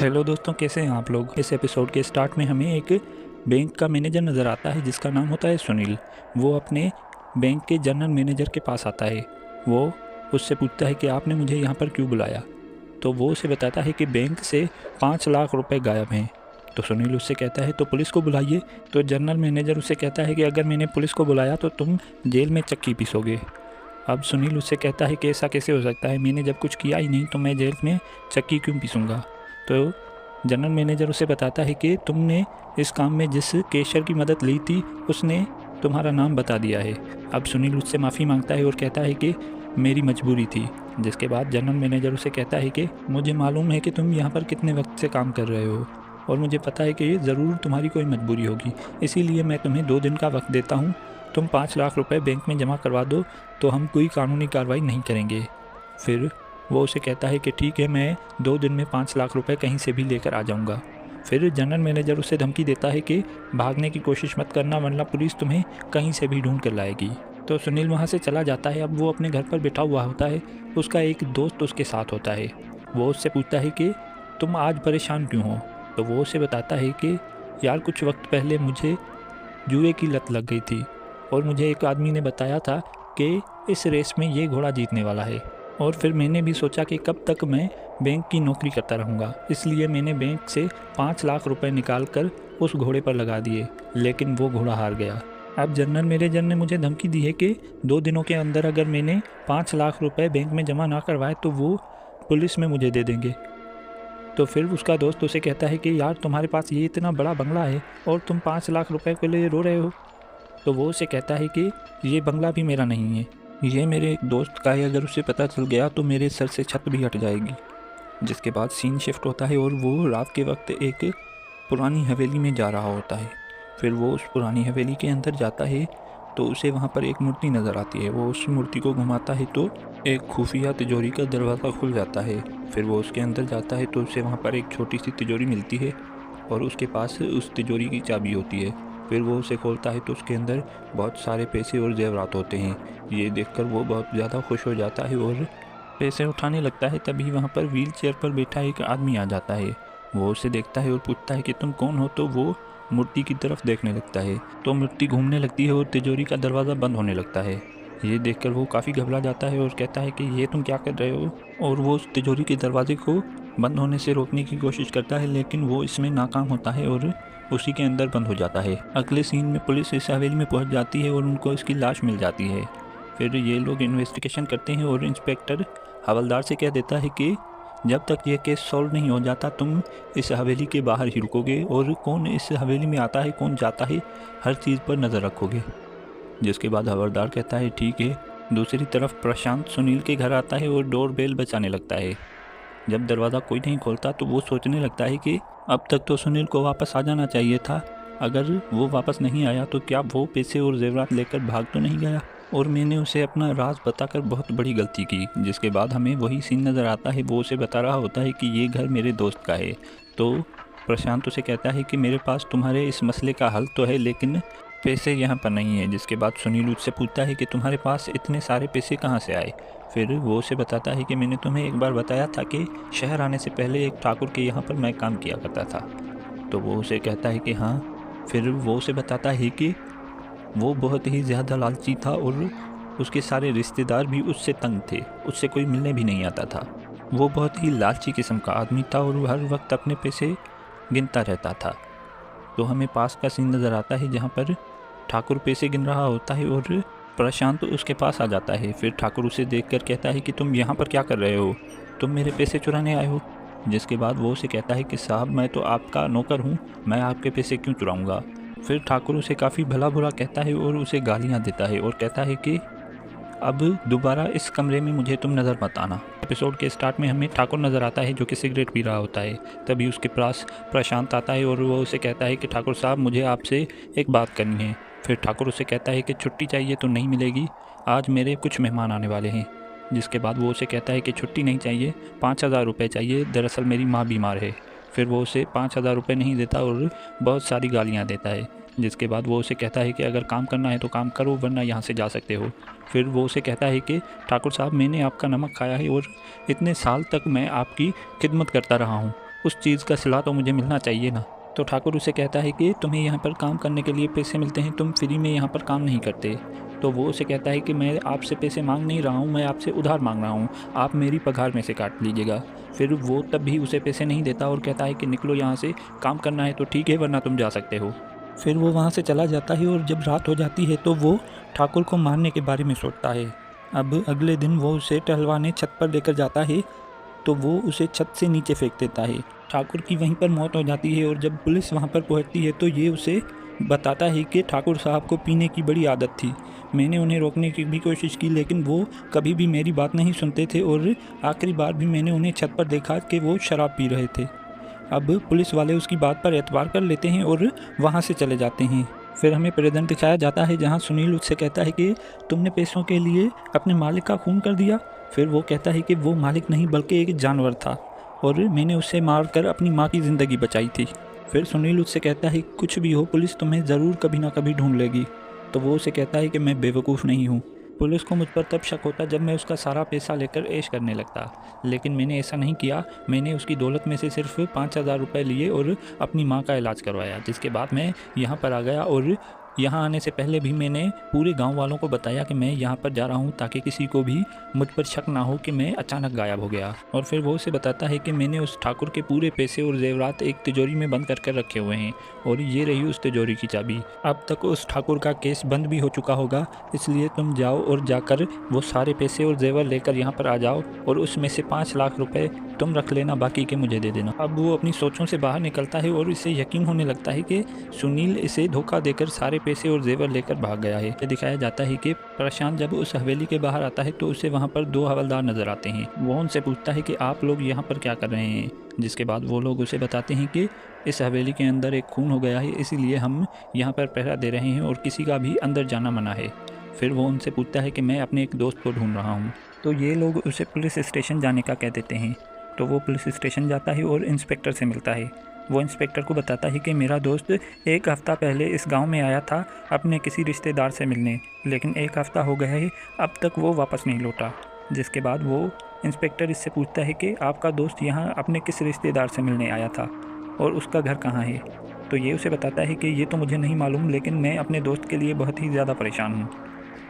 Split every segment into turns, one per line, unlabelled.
Hello दोस्तों, कैसे हैं आप लोग। इस एपिसोड के स्टार्ट में हमें एक बैंक का मैनेजर नज़र आता है जिसका नाम होता है सुनील। वो अपने बैंक के जनरल मैनेजर के पास आता है। वो उससे पूछता है कि आपने मुझे यहाँ पर क्यों बुलाया। तो वो उसे बताता है कि बैंक से 5 लाख रुपए गायब हैं। तो सुनील उससे कहता है तो पुलिस को बुलाइए। तो जनरल मैनेजर उससे कहता है कि अगर मैंने पुलिस को बुलाया तो तुम जेल में चक्की पीसोगे। अब सुनील उससे कहता है कि ऐसा कैसे हो सकता है, मैंने जब कुछ किया ही नहीं तो मैं जेल में चक्की क्यों पीसूँगा। तो जनरल मैनेजर उसे बताता है कि तुमने इस काम में जिस केशर की मदद ली थी उसने तुम्हारा नाम बता दिया है। अब सुनील उससे माफ़ी मांगता है और कहता है कि मेरी मजबूरी थी। जिसके बाद जनरल मैनेजर उसे कहता है कि मुझे मालूम है कि तुम यहाँ पर कितने वक्त से काम कर रहे हो और मुझे पता है कि ज़रूर तुम्हारी कोई मजबूरी होगी, इसीलिए मैं तुम्हें 2 दिन का वक्त देता हूँ। तुम 5 लाख रुपए बैंक में जमा करवा दो तो हम कोई कानूनी कार्रवाई नहीं करेंगे। फिर वो उसे कहता है कि ठीक है, मैं 2 दिन में 5 लाख रुपए कहीं से भी लेकर आ जाऊंगा। फिर जनरल मैनेजर उसे धमकी देता है कि भागने की कोशिश मत करना वरना पुलिस तुम्हें कहीं से भी ढूंढ कर लाएगी। तो सुनील वहाँ से चला जाता है। अब वो अपने घर पर बैठा हुआ होता है। उसका एक दोस्त उसके साथ होता है। वो उससे पूछता है कि तुम आज परेशान क्यों हो। तो वो उसे बताता है कि यार कुछ वक्त पहले मुझे जुए की लत लग गई थी और मुझे एक आदमी ने बताया था कि इस रेस में ये घोड़ा जीतने वाला है। और फिर मैंने भी सोचा कि कब तक मैं बैंक की नौकरी करता रहूँगा, इसलिए मैंने बैंक से 5 लाख रुपए निकाल कर उस घोड़े पर लगा दिए, लेकिन वो घोड़ा हार गया। अब जनरल मैनेजर ने मुझे धमकी दी है कि 2 दिनों के अंदर अगर मैंने 5 लाख रुपए बैंक में जमा ना करवाए तो वो पुलिस में मुझे दे देंगे। तो फिर उसका दोस्त उसे कहता है कि यार तुम्हारे पास ये इतना बड़ा बंगला है और तुम 5 लाख रुपए के लिए रो रहे हो। तो वो उसे कहता है कि ये बंगला भी मेरा नहीं है, ये मेरे एक दोस्त का है, अगर उसे पता चल गया तो मेरे सर से छत भी हट जाएगी। जिसके बाद सीन शिफ्ट होता है और वो रात के वक्त एक पुरानी हवेली में जा रहा होता है। फिर वो उस पुरानी हवेली के अंदर जाता है तो उसे वहाँ पर एक मूर्ति नज़र आती है। वो उस मूर्ति को घुमाता है तो एक खुफिया तिजोरी का दरवाज़ा खुल जाता है। फिर वो उसके अंदर जाता है तो उसे वहाँ पर एक छोटी सी तिजोरी मिलती है और उसके पास उस तिजोरी की चाबी होती है। फिर वो उसे खोलता है तो उसके अंदर बहुत सारे पैसे और जेवरात होते हैं। ये देखकर वो बहुत ज़्यादा खुश हो जाता है और पैसे उठाने लगता है। तभी वहाँ पर व्हील चेयर पर बैठा एक आदमी आ जाता है। वो उसे देखता है और पूछता है कि तुम कौन हो। तो वो मूर्ति की तरफ देखने लगता है तो मूर्ति घूमने लगती है और तिजोरी का दरवाज़ा बंद होने लगता है। ये देखकर वो काफ़ी घबरा जाता है और कहता है कि ये तुम क्या कर रहे हो। और वो उस तिजोरी के दरवाजे को बंद होने से रोकने की कोशिश करता है, लेकिन वो इसमें नाकाम होता है और उसी के अंदर बंद हो जाता है। अगले सीन में पुलिस इस हवेली में पहुंच जाती है और उनको इसकी लाश मिल जाती है। फिर ये लोग इन्वेस्टिगेशन करते हैं और इंस्पेक्टर हवलदार से कह देता है कि जब तक ये केस सॉल्व नहीं हो जाता तुम इस हवेली के बाहर ही रुकोगे और कौन इस हवेली में आता है कौन जाता है हर चीज़ पर नज़र रखोगे। जिसके बाद हवलदार कहता है ठीक है। दूसरी तरफ प्रशांत सुनील के घर आता है और डोर बेल बजाने लगता है। जब दरवाज़ा कोई नहीं खोलता तो वो सोचने लगता है कि अब तक तो सुनील को वापस आ जाना चाहिए था। अगर वो वापस नहीं आया तो क्या वो पैसे और जेवरात लेकर भाग तो नहीं गया और मैंने उसे अपना राज बताकर बहुत बड़ी गलती की। जिसके बाद हमें वही सीन नज़र आता है। वो उसे बता रहा होता है कि ये घर मेरे दोस्त का है। तो प्रशांत उसे कहता है कि मेरे पास तुम्हारे इस मसले का हल तो है लेकिन पैसे यहाँ पर नहीं है। जिसके बाद सुनील उससे पूछता है कि तुम्हारे पास इतने सारे पैसे कहाँ से आए। फिर वो उसे बताता है कि मैंने तुम्हें एक बार बताया था कि शहर आने से पहले एक ठाकुर के यहाँ पर मैं काम किया करता था। तो वो उसे कहता है कि हाँ। फिर वो उसे बताता है कि वो बहुत ही ज़्यादा लालची था और उसके सारे रिश्तेदार भी उससे तंग थे, उससे कोई मिलने भी नहीं आता था। वो बहुत ही लालची किस्म का आदमी था और हर वक्त अपने पैसे गिनता रहता था। तो हमें पास का सीन नज़र आता है जहाँ पर ठाकुर पैसे गिन रहा होता है और प्रशांत उसके पास आ जाता है। फिर ठाकुर उसे देखकर कहता है कि तुम यहाँ पर क्या कर रहे हो, तुम मेरे पैसे चुराने आए हो। जिसके बाद वो उसे कहता है कि साहब मैं तो आपका नौकर हूँ, मैं आपके पैसे क्यों चुराऊँगा। फिर ठाकुर उसे काफ़ी भला बुरा कहता है और उसे गालियाँ देता है और कहता है कि अब दोबारा इस कमरे में मुझे तुम नज़र मत आना। एपिसोड के स्टार्ट में हमें ठाकुर नज़र आता है जो कि सिगरेट पी रहा होता है। तभी उसके पास प्रशांत आता है और वो उसे कहता है कि ठाकुर साहब मुझे आपसे एक बात करनी है। फिर ठाकुर उसे कहता है कि छुट्टी चाहिए तो नहीं मिलेगी, आज मेरे कुछ मेहमान आने वाले हैं। जिसके बाद वो उसे कहता है कि छुट्टी नहीं चाहिए, 5,000 रुपये चाहिए, दरअसल मेरी माँ बीमार है। फिर वो उसे 5,000 रुपये नहीं देता और बहुत सारी गालियाँ देता है। जिसके बाद वो उसे कहता है कि अगर काम करना है तो काम करो वरना यहाँ से जा सकते हो। फिर वो उसे कहता है कि ठाकुर साहब मैंने आपका नमक खाया है और इतने साल तक मैं आपकी खिदमत करता रहा हूँ उस चीज़ का सिला तो मुझे मिलना चाहिए ना। तो ठाकुर उसे कहता है कि तुम्हें यहाँ पर काम करने के लिए पैसे मिलते हैं, तुम फ्री में यहाँ पर काम नहीं करते। तो वो उसे कहता है कि मैं आपसे पैसे मांग नहीं रहा हूँ, मैं आपसे उधार मांग रहा हूँ, आप मेरी पगार में से काट लीजिएगा। फिर वो तब भी उसे पैसे नहीं देता और कहता है कि निकलो यहाँ से, काम करना है तो ठीक है वरना तुम जा सकते हो। फिर वो वहाँ से चला जाता है और जब रात हो जाती है तो वो ठाकुर को मारने के बारे में सोचता है। अब अगले दिन वो उसे टहलवाने छत पर लेकर जाता है तो वो उसे छत से नीचे फेंक देता है। ठाकुर की वहीं पर मौत हो जाती है और जब पुलिस वहाँ पर पहुँचती है तो ये उसे बताता है कि ठाकुर साहब को पीने की बड़ी आदत थी, मैंने उन्हें रोकने की भी कोशिश की लेकिन वो कभी भी मेरी बात नहीं सुनते थे और आखिरी बार भी मैंने उन्हें छत पर देखा कि वो शराब पी रहे थे। अब पुलिस वाले उसकी बात पर एतबार कर लेते हैं और वहाँ से चले जाते हैं। फिर हमें प्रेजेंट दिखाया जाता है जहाँ सुनील उससे कहता है कि तुमने पैसों के लिए अपने मालिक का खून कर दिया। फिर वो कहता है कि वो मालिक नहीं बल्कि एक जानवर था और मैंने उसे मारकर अपनी माँ की ज़िंदगी बचाई थी। फिर सुनील उससे कहता है कुछ भी हो पुलिस तुम्हें ज़रूर कभी ना कभी ढूंढ लेगी। तो वो उसे कहता है कि मैं बेवकूफ़ नहीं हूँ। पुलिस को मुझ पर तब शक होता जब मैं उसका सारा पैसा लेकर ऐश करने लगता, लेकिन मैंने ऐसा नहीं किया। मैंने उसकी दौलत में से सिर्फ 5,000 रुपये लिए और अपनी माँ का इलाज करवाया, जिसके बाद मैं यहाँ पर आ गया। और यहाँ आने से पहले भी मैंने पूरे गांव वालों को बताया कि मैं यहाँ पर जा रहा हूँ ताकि किसी को भी मुझ पर शक ना हो कि मैं अचानक गायब हो गया। और फिर वो उसे बताता है कि मैंने उस ठाकुर के पूरे पैसे और जेवरात एक तिजोरी में बंद कर रखे हुए हैं और ये रही उस तिजोरी की चाबी। अब तक उस ठाकुर का केस बंद भी हो चुका होगा, इसलिए तुम जाओ और जाकर वो सारे पैसे और जेवर लेकर यहाँ पर आ जाओ और उसमें से 5 लाख रुपए तुम रख लेना, बाकी के मुझे दे देना। अब वो अपनी सोचों से बाहर निकलता है और इसे यकीन होने लगता है कि सुनील इसे धोखा देकर सारे पैसे और जेवर लेकर भाग गया है। ये दिखाया जाता है कि प्रशांत जब उस हवेली के बाहर आता है तो उसे वहाँ पर 2 हवलदार नजर आते हैं। वो उनसे पूछता है कि आप लोग यहाँ पर क्या कर रहे हैं, जिसके बाद वो लोग उसे बताते हैं कि इस हवेली के अंदर एक खून हो गया है, इसीलिए हम यहाँ पर पहरा दे रहे हैं और किसी का भी अंदर जाना मना है। फिर वो उनसे पूछता है कि मैं अपने एक दोस्त को ढूंढ रहा हूँ। तो ये लोग उसे पुलिस स्टेशन जाने का कह देते हैं। तो वो पुलिस स्टेशन जाता है और इंस्पेक्टर से मिलता है। वो इंस्पेक्टर को बताता है कि मेरा दोस्त 1 हफ़्ता पहले इस गांव में आया था अपने किसी रिश्तेदार से मिलने, लेकिन 1 हफ़्ता हो गया है अब तक वो वापस नहीं लौटा। जिसके बाद वो इंस्पेक्टर इससे पूछता है कि आपका दोस्त यहाँ अपने किस रिश्तेदार से मिलने आया था और उसका घर कहाँ है। तो ये उसे बताता है कि ये तो मुझे नहीं मालूम, लेकिन मैं अपने दोस्त के लिए बहुत ही ज़्यादा परेशान हूँ।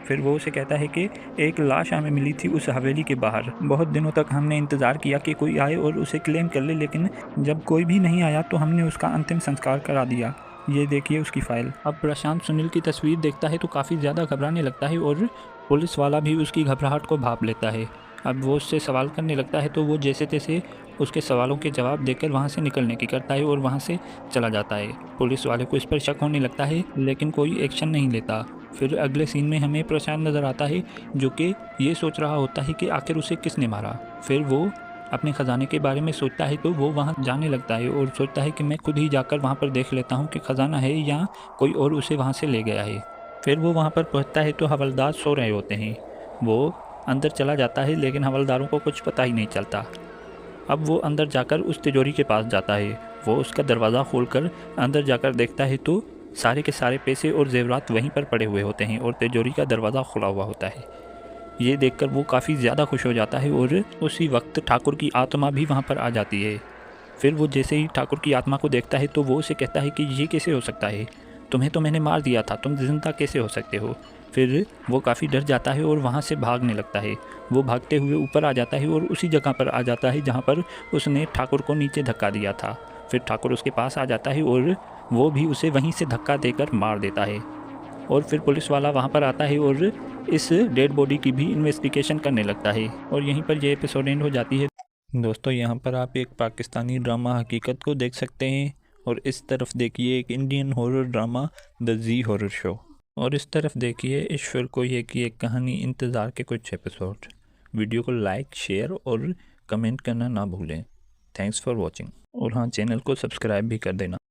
फिर वो उसे कहता है कि एक लाश हमें मिली थी उस हवेली के बाहर। बहुत दिनों तक हमने इंतज़ार किया कि कोई आए और उसे क्लेम कर ले, लेकिन जब कोई भी नहीं आया तो हमने उसका अंतिम संस्कार करा दिया। ये देखिए उसकी फ़ाइल। अब प्रशांत सुनील की तस्वीर देखता है तो काफ़ी ज़्यादा घबराने लगता है और पुलिस वाला भी उसकी घबराहट को भांप लेता है। अब वो उससे सवाल करने लगता है तो वो जैसे तैसे उसके सवालों के जवाब देकर वहाँ से निकलने की करता है और वहाँ से चला जाता है। पुलिस वाले को इस पर शक होने लगता है लेकिन कोई एक्शन नहीं लेता। फिर अगले सीन में हमें प्रशांत नज़र आता है जो कि ये सोच रहा होता है कि आखिर उसे किसने मारा। फिर वो अपने ख़जाने के बारे में सोचता है तो वो वहाँ जाने लगता है और सोचता है कि मैं खुद ही जाकर वहाँ पर देख लेता हूँ कि ख़जाना है या कोई और उसे वहाँ से ले गया है। फिर वो वहाँ पर पहुँचता है तो हवलदार सो रहे होते हैं। वो अंदर चला जाता है लेकिन हवलदारों को कुछ पता ही नहीं चलता। अब वो अंदर जाकर उस तिजोरी के पास जाता है। वो उसका दरवाज़ा खोलकर अंदर जाकर देखता है तो सारे के सारे पैसे और जेवरात वहीं पर पड़े हुए होते हैं और तिजोरी का दरवाज़ा खुला हुआ होता है। ये देखकर वो काफ़ी ज़्यादा खुश हो जाता है और उसी वक्त ठाकुर की आत्मा भी वहाँ पर आ जाती है। फिर वो जैसे ही ठाकुर की आत्मा को देखता है तो वो उसे कहता है कि ये कैसे हो सकता है, तुम्हें तो मैंने मार दिया था, तुम जिंदा कैसे हो सकते हो। फिर वो काफ़ी डर जाता है और वहाँ से भागने लगता है। वो भागते हुए ऊपर आ जाता है और उसी जगह पर आ जाता है जहाँ पर उसने ठाकुर को नीचे धक्का दिया था। फिर ठाकुर उसके पास आ जाता है और वो भी उसे वहीं से धक्का देकर मार देता है। और फिर पुलिस वाला वहाँ पर आता है और इस डेड बॉडी की भी इन्वेस्टिगेशन करने लगता है और यहीं पर यह एपिसोड एंड हो जाती है। दोस्तों यहाँ पर आप एक पाकिस्तानी ड्रामा हकीकत को देख सकते हैं और इस तरफ देखिए एक Indian horror drama the G horror show, और इस तरफ देखिए ईश्वर कोये की एक कहानी इंतज़ार के कुछ एपिसोड। वीडियो को लाइक, शेयर और कमेंट करना ना भूलें। Thanks for watching. और हाँ, चैनल को सब्सक्राइब भी कर देना।